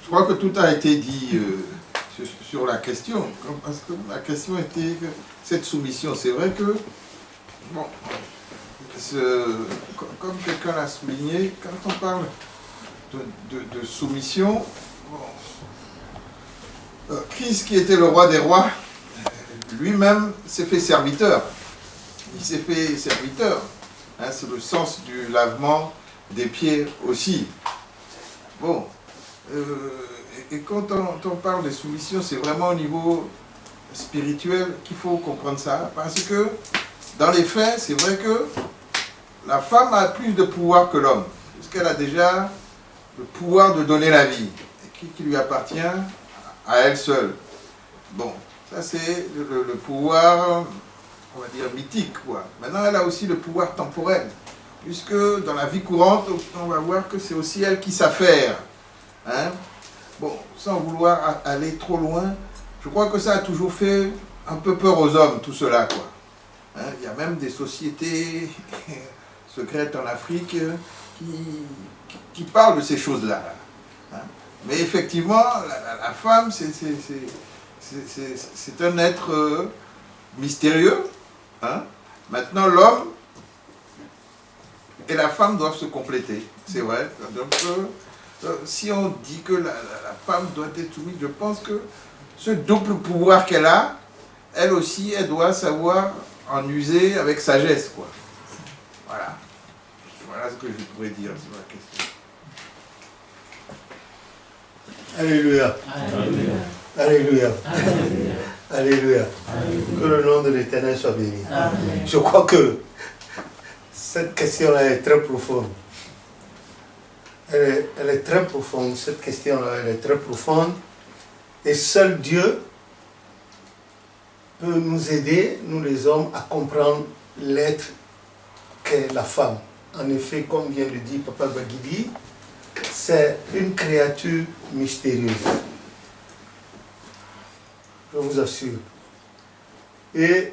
crois que tout a été dit sur la question, parce que la question était que cette soumission, c'est vrai que, bon, comme quelqu'un l'a souligné, quand on parle de soumission, bon, Christ qui était le roi des rois, lui-même s'est fait serviteur. Il s'est fait serviteur. Hein, c'est le sens du lavement des pieds aussi. Bon, et quand on parle de soumission, c'est vraiment au niveau spirituel qu'il faut comprendre ça. Parce que dans les faits, c'est vrai que la femme a plus de pouvoir que l'homme. Puisqu'elle a déjà le pouvoir de donner la vie, qui lui appartient à elle seule. Bon, ça c'est le pouvoir, on va dire, mythique, quoi. Maintenant, elle a aussi le pouvoir temporel. Puisque dans la vie courante, on va voir que c'est aussi elle qui s'affaire. Hein? Bon, sans vouloir aller trop loin, je crois que ça a toujours fait un peu peur aux hommes, tout cela, quoi. Hein? Il y a même des sociétés secrètes en Afrique qui parlent de ces choses-là. Hein? Mais effectivement, la femme, c'est un être mystérieux. Hein? Maintenant, l'homme et la femme doivent se compléter, c'est vrai. Donc, si on dit que la femme doit être soumise, je pense que ce double pouvoir qu'elle a, elle aussi, elle doit savoir en user avec sagesse, quoi. Voilà. Voilà ce que je pourrais dire sur la question. Alléluia. Alléluia. Alléluia. Alléluia. Que le nom de l'Éternel soit béni. Amen. Je crois que cette question-là est très profonde. Elle est très profonde, cette question-là, elle est très profonde. Et seul Dieu peut nous aider, nous les hommes, à comprendre l'être qu'est la femme. En effet, comme vient de dire Papa Baguidi, c'est une créature mystérieuse. Je vous assure. Et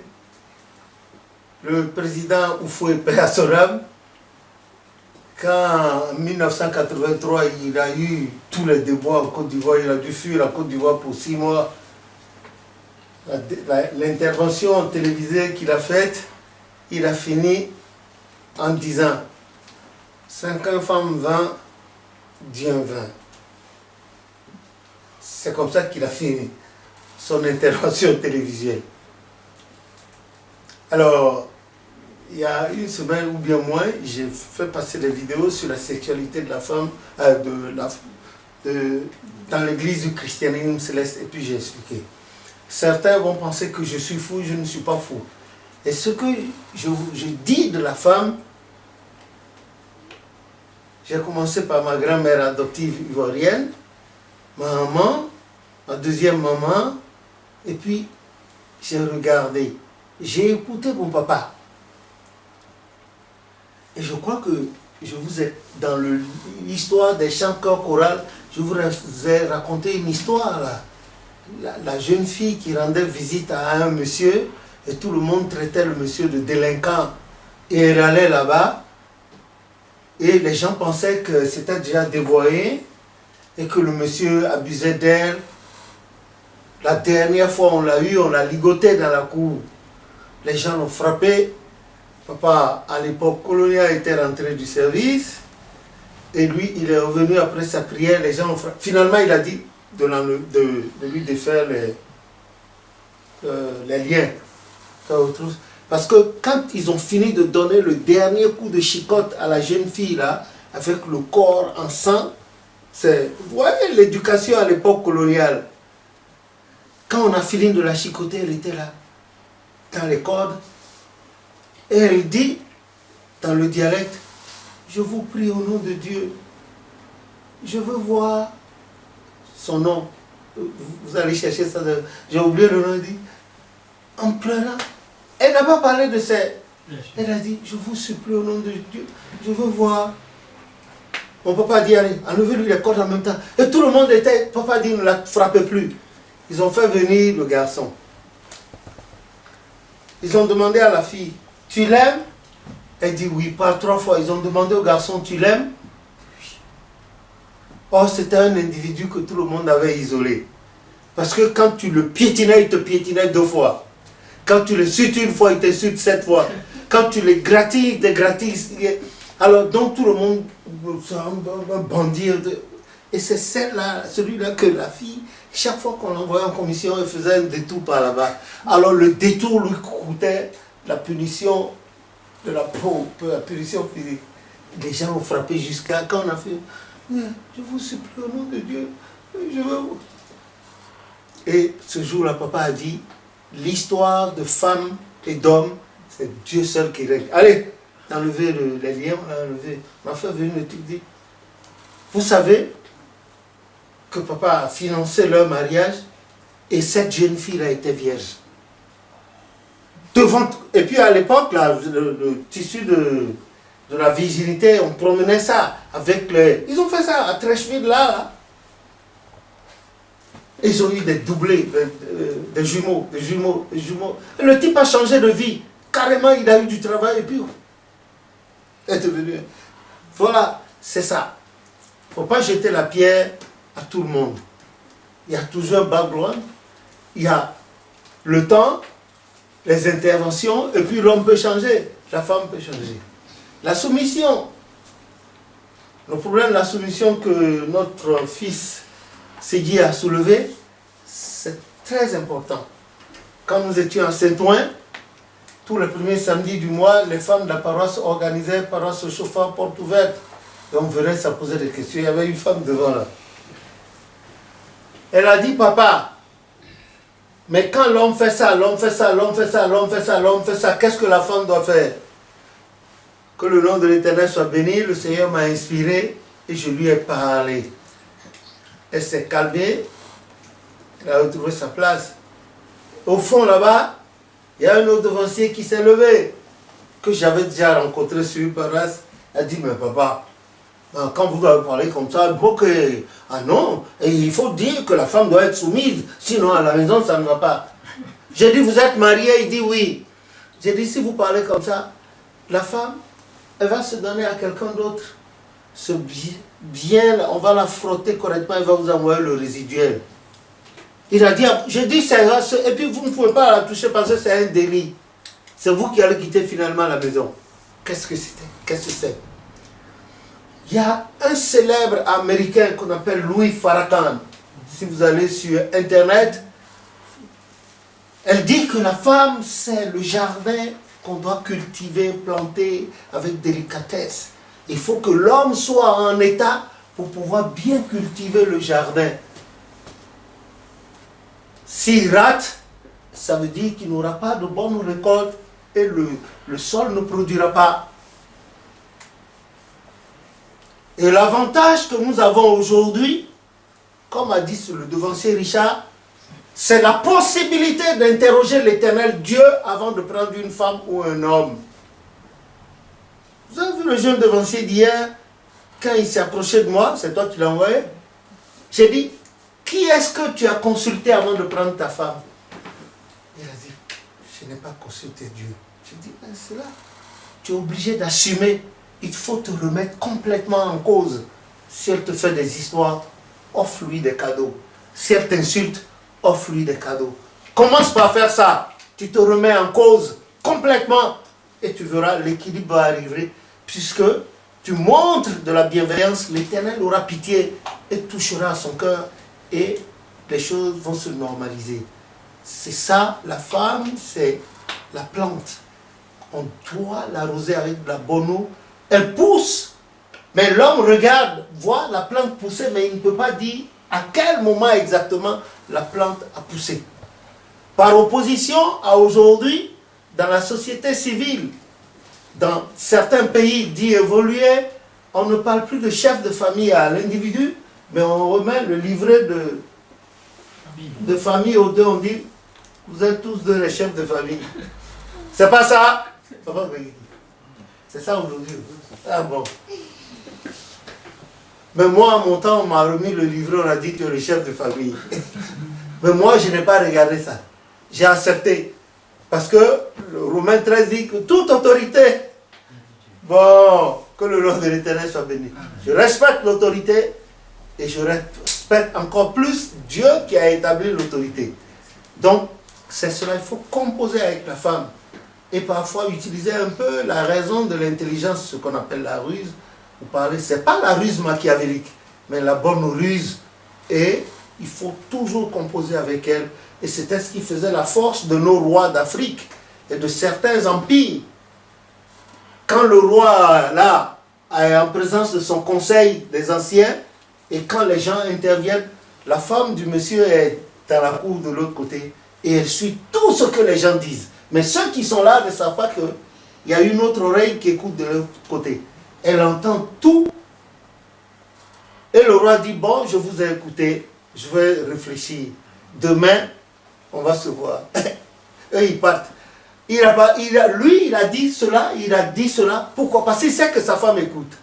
le président Houphouët Boigny, quand en 1983 il a eu tous les déboires en Côte d'Ivoire, il a dû fuir la Côte d'Ivoire pour 6 mois. L'intervention télévisée qu'il a faite, il a fini en disant 50 femmes 20, Dieu 20. C'est comme ça qu'il a fini son intervention télévisuelle. Alors, il y a une semaine ou bien moins, j'ai fait passer des vidéos sur la sexualité de la femme dans l'église du christianisme céleste, et puis j'ai expliqué. Certains vont penser que je suis fou, je ne suis pas fou. Et ce que je dis de la femme, j'ai commencé par ma grand-mère adoptive ivoirienne, ma maman, ma deuxième maman, et puis j'ai regardé, j'ai écouté mon papa. Et je crois que je vous ai, dans l'histoire des chants chorales, je vous ai raconté une histoire là. La jeune fille qui rendait visite à un monsieur, et tout le monde traitait le monsieur de délinquant, et elle allait là-bas, et les gens pensaient que c'était déjà dévoyé, et que le monsieur abusait d'elle. La dernière fois on l'a eu, on l'a ligoté dans la cour. Les gens l'ont frappé. Papa, à l'époque coloniale, était rentré du service, et lui, il est revenu après sa prière, les gens l'ont frappé. Finalement, il a dit de lui défaire les liens. Parce que quand ils ont fini de donner le dernier coup de chicotte à la jeune fille, là, avec le corps en sang, c'est, vous voyez, l'éducation à l'époque coloniale. Quand on a fini de la chicoter, elle était là, dans les cordes. Et elle dit, dans le dialecte, je vous prie au nom de Dieu, je veux voir son nom. Vous allez chercher ça, j'ai oublié le nom, elle dit, en pleurant. Elle n'a pas parlé de ça. Elle a dit, je vous supplie au nom de Dieu, je veux voir. Mon papa a dit, allez, enlevez-lui les cordes en même temps. Et tout le monde était, papa a dit, ne la frappez plus. Ils ont fait venir le garçon. Ils ont demandé à la fille, tu l'aimes? Elle dit oui, par 3 fois. Ils ont demandé au garçon, tu l'aimes? Oui. Or, c'était un individu que tout le monde avait isolé. Parce que quand tu le piétinais, il te piétinait 2 fois. Quand tu le suites 1 fois, il te suite 7 fois. Quand tu le gratilles, il te gratille. Alors, donc tout le monde, c'est un bandit. Et c'est celui-là que la fille, chaque fois qu'on l'envoyait en commission, elle faisait un détour par là-bas. Alors, le détour lui coûtait la punition de la peau, la punition physique. Les gens ont frappé jusqu'à quand on a fait, je vous supplie au nom de Dieu, je veux vous. Et ce jour-là, papa a dit, l'histoire de femmes et d'hommes, c'est Dieu seul qui règle. Allez, enlevez les liens, on a enlevé. Ma fille est venue me dire, vous savez que papa a financé leur mariage et cette jeune fille-là était vierge. Devant, et puis à l'époque, le tissu de la virginité, on promenait ça avec les... Ils ont fait ça à Trècheville, là. Ils ont eu des doublés, des jumeaux. Et le type a changé de vie. Carrément, il a eu du travail et puis... est devenu... Voilà, c'est ça. Il ne faut pas jeter la pierre à tout le monde. Il y a toujours un background. Il y a le temps, les interventions, et puis l'homme peut changer. La femme peut changer. La soumission. Le problème de la soumission que notre fils Ségui a soulevé, c'est très important. Quand nous étions à Saint-Ouen, tous les premiers samedis du mois, les femmes de la paroisse organisaient paroisse au chauffeur, porte ouverte. Et on venait, ça posait des questions. Il y avait une femme devant là. Elle a dit, papa, mais quand l'homme fait ça, l'homme fait ça, l'homme fait ça, l'homme fait ça, l'homme fait ça, qu'est-ce que la femme doit faire? Que le nom de l'Éternel soit béni, le Seigneur m'a inspiré et je lui ai parlé. Elle s'est calmée, elle a retrouvé sa place. Au fond là-bas, il y a un autre devancier qui s'est levé, que j'avais déjà rencontré sur une paroisse. Elle a dit, mais papa, quand vous avez parlé comme ça, ah non, et il faut dire que la femme doit être soumise, sinon à la maison ça ne va pas. J'ai dit, vous êtes marié? Il dit oui. J'ai dit, si vous parlez comme ça, la femme, elle va se donner à quelqu'un d'autre. Ce bien, on va la frotter correctement, elle va vous envoyer le résiduel. Il a dit, j'ai dit, c'est grâce, et puis vous ne pouvez pas la toucher parce que c'est un délit. C'est vous qui allez quitter finalement la maison. Qu'est-ce que c'était? Qu'est-ce que c'est? Il y a un célèbre américain qu'on appelle Louis Farrakhan. Si vous allez sur Internet, elle dit que la femme, c'est le jardin qu'on doit cultiver, planter avec délicatesse. Il faut que l'homme soit en état pour pouvoir bien cultiver le jardin. S'il rate, ça veut dire qu'il n'aura pas de bonne récolte et le sol ne produira pas. Et l'avantage que nous avons aujourd'hui, comme a dit le devancier Richard, c'est la possibilité d'interroger l'Éternel Dieu avant de prendre une femme ou un homme. Vous avez vu le jeune devancier d'hier, quand il s'est approché de moi, c'est toi qui l'as envoyé, j'ai dit, qui est-ce que tu as consulté avant de prendre ta femme? Il a dit, je n'ai pas consulté Dieu. J'ai dit, c'est là, tu es obligé d'assumer. Il faut te remettre complètement en cause. Si elle te fait des histoires, offre-lui des cadeaux. Si elle t'insulte, offre-lui des cadeaux. Commence par faire ça. Tu te remets en cause complètement et tu verras, l'équilibre va arriver. Puisque tu montres de la bienveillance, l'Éternel aura pitié et touchera à son cœur et les choses vont se normaliser. C'est ça, la femme, c'est la plante. On doit l'arroser avec de la bonne eau. Elle pousse, mais l'homme regarde, voit la plante pousser, mais il ne peut pas dire à quel moment exactement la plante a poussé. Par opposition à aujourd'hui, dans la société civile, dans certains pays dits évolués, on ne parle plus de chef de famille à l'individu, mais on remet le livret de famille aux deux, on dit, vous êtes tous deux les chefs de famille. C'est pas ça? C'est ça aujourd'hui. Ah bon. Mais moi, à mon temps, on m'a remis le livret, on a dit que tu es le chef de famille. Mais moi, je n'ai pas regardé ça. J'ai accepté. Parce que le Romain 13 dit que toute autorité, bon, que le nom de l'Éternel soit béni. Je respecte l'autorité, Et je respecte encore plus Dieu qui a établi l'autorité. Donc, c'est cela, il faut composer avec la femme. Et parfois utiliser un peu la raison de l'intelligence, ce qu'on appelle la ruse. Vous parlez, ce n'est pas la ruse machiavélique, mais la bonne ruse. Et il faut toujours composer avec elle. Et c'était ce qui faisait la force de nos rois d'Afrique et de certains empires. Quand le roi, là, est en présence de son conseil des anciens, et quand les gens interviennent, la femme du monsieur est dans la cour de l'autre côté, et elle suit tout ce que les gens disent. Mais ceux qui sont là ne savent pas qu'il y a une autre oreille qui écoute de l'autre côté. Elle entend tout. Et le roi dit, bon, je vous ai écouté, je vais réfléchir. Demain, on va se voir. Eux, ils partent. Lui, il a dit cela. Pourquoi? Parce qu'il sait que sa femme écoute.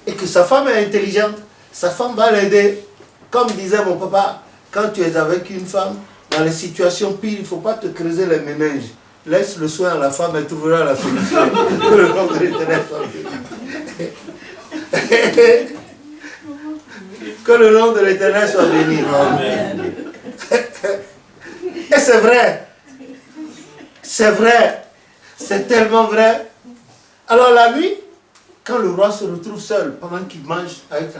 Et que sa femme est intelligente. Sa femme va l'aider. Comme disait mon papa, quand tu es avec une femme, dans les situations pires, il ne faut pas te creuser les méninges. Laisse le soin à la femme, elle trouvera la solution. Que le nom de l'Éternel soit béni. Que le nom de l'Éternel soit béni. Amen. Et c'est vrai. C'est vrai. C'est tellement vrai. Alors la nuit, quand le roi se retrouve seul, pendant qu'il mange avec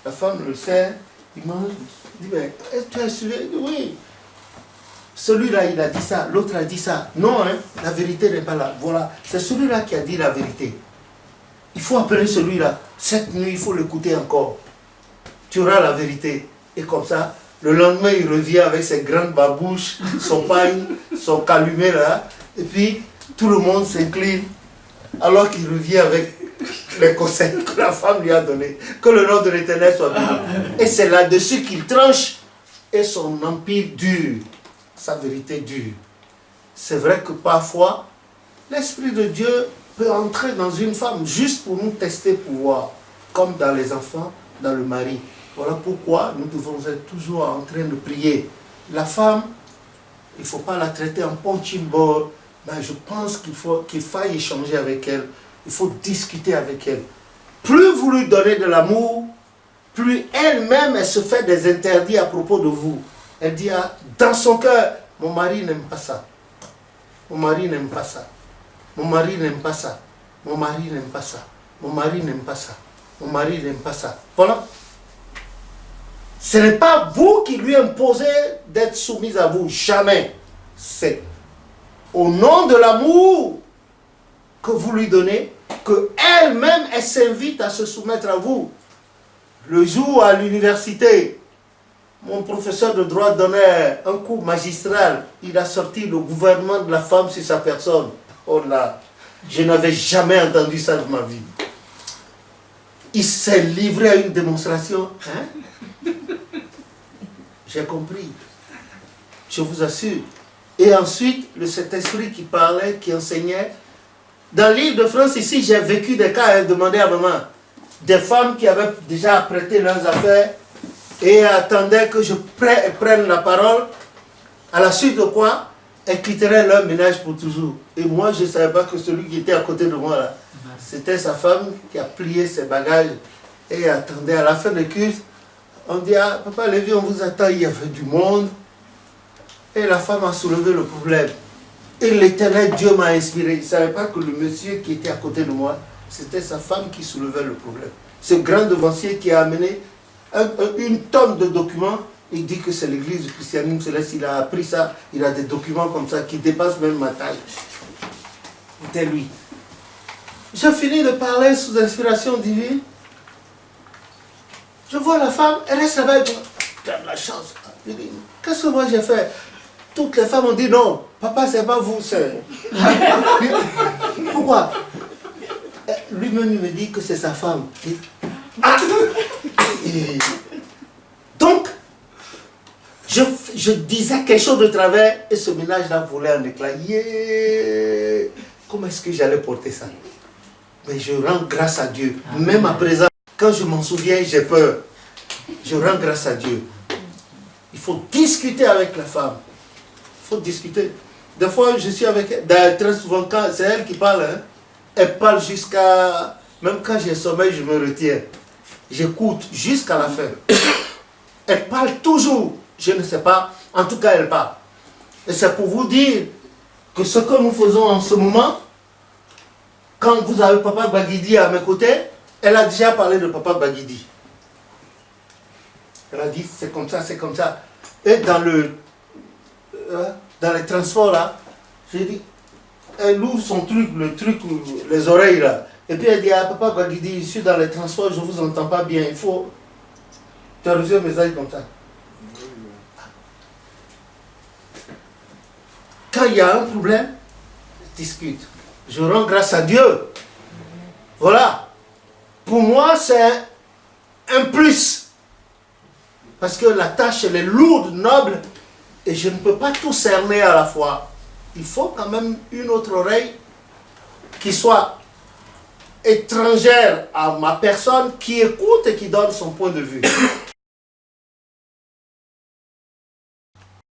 la femme le sert, il mange, il dit, mais tu as suivi? Oui. Celui-là, il a dit ça, l'autre a dit ça. Non, hein, la vérité n'est pas là. Voilà, c'est celui-là qui a dit la vérité. Il faut appeler celui-là. Cette nuit, il faut l'écouter encore. Tu auras la vérité. Et comme ça, le lendemain, il revient avec ses grandes babouches, son pagne, son calumet là. Et puis, tout le monde s'incline. Alors qu'il revient avec les conseils que la femme lui a donnés. Que le nom de l'Éternel soit béni. Et c'est là-dessus qu'il tranche. Et son empire dure. Sa vérité dure. C'est vrai que parfois, l'Esprit de Dieu peut entrer dans une femme juste pour nous tester, pour voir. Comme dans les enfants, dans le mari. Voilà pourquoi nous devons être toujours en train de prier. La femme, il ne faut pas la traiter en punching ball. Mais je pense qu'il faille échanger avec elle. Il faut discuter avec elle. Plus vous lui donnez de l'amour, plus elle-même, elle se fait des interdits à propos de vous. Elle dit dans son cœur, mon mari n'aime pas ça. Mon mari n'aime pas ça. Mon mari n'aime pas ça. Mon mari n'aime pas ça. Mon mari n'aime pas ça. Mon mari n'aime pas ça. Voilà. Ce n'est pas vous qui lui imposez d'être soumise à vous. Jamais. C'est au nom de l'amour que vous lui donnez, qu'elle-même, elle s'invite à se soumettre à vous. Le jour à l'université, mon professeur de droit donnait un cours magistral. Il a sorti le gouvernement de la femme sur sa personne. Oh là, je n'avais jamais entendu ça de ma vie. Il s'est livré à une démonstration. Hein? J'ai compris. Je vous assure. Et ensuite, le Saint-Esprit qui parlait, qui enseignait. Dans l'île de France, ici, j'ai vécu des cas, demandé à maman. Des femmes qui avaient déjà prêté leurs affaires et attendaient que je prenne la parole, à la suite de quoi, elles quitteraient leur ménage pour toujours. Et moi, je ne savais pas que celui qui était à côté de moi, là, c'était sa femme qui a plié ses bagages et attendait. À la fin de culte, on dit, ah, papa Lévi, on vous attend, il y avait du monde. Et la femme a soulevé le problème. Et l'Éternel Dieu m'a inspiré. Il ne savait pas que le monsieur qui était à côté de moi, c'était sa femme qui soulevait le problème. Ce grand devancier qui a amené une tonne de documents, il dit que c'est l'église du christianisme céleste, il a appris ça, il a des documents comme ça qui dépassent même ma taille. C'était lui. J'ai fini de parler sous inspiration divine. Je vois la femme, elle reste là-bas, elle dit, tu as de la chance. Qu'est-ce que moi j'ai fait? Toutes les femmes ont dit non, papa c'est pas vous, c'est... Pourquoi? Lui-même il me dit que c'est sa femme. Ah! Donc, je disais quelque chose de travers et ce ménage-là volait en éclats. Yeah! Comment est-ce que j'allais porter ça? Mais je rends grâce à Dieu. Même à présent, quand je m'en souviens, j'ai peur. Je rends grâce à Dieu. Il faut discuter avec la femme. Il faut discuter. Des fois, je suis avec elle. Très souvent, quand c'est elle qui parle, hein, elle parle jusqu'à... Même quand j'ai sommeil, je me retiens. J'écoute jusqu'à la fin. Elle parle toujours. Je ne sais pas. En tout cas, elle parle. Et c'est pour vous dire que ce que nous faisons en ce moment, quand vous avez Papa Baguidi à mes côtés, elle a déjà parlé de Papa Baguidi. Elle a dit c'est comme ça, c'est comme ça. Et dans les transports là, j'ai dit, elle ouvre son truc, les oreilles là. Et puis elle dit, ah Papa Baguidi, je suis dans les transports, je ne vous entends pas bien, il faut... Tu as reçu un message comme ça. Quand il y a un problème, je discute. Je rends grâce à Dieu. Voilà. Pour moi, c'est un plus. Parce que la tâche, elle est lourde, noble, et je ne peux pas tout cerner à la fois. Il faut quand même une autre oreille qui soit étrangère à ma personne, qui écoute et qui donne son point de vue.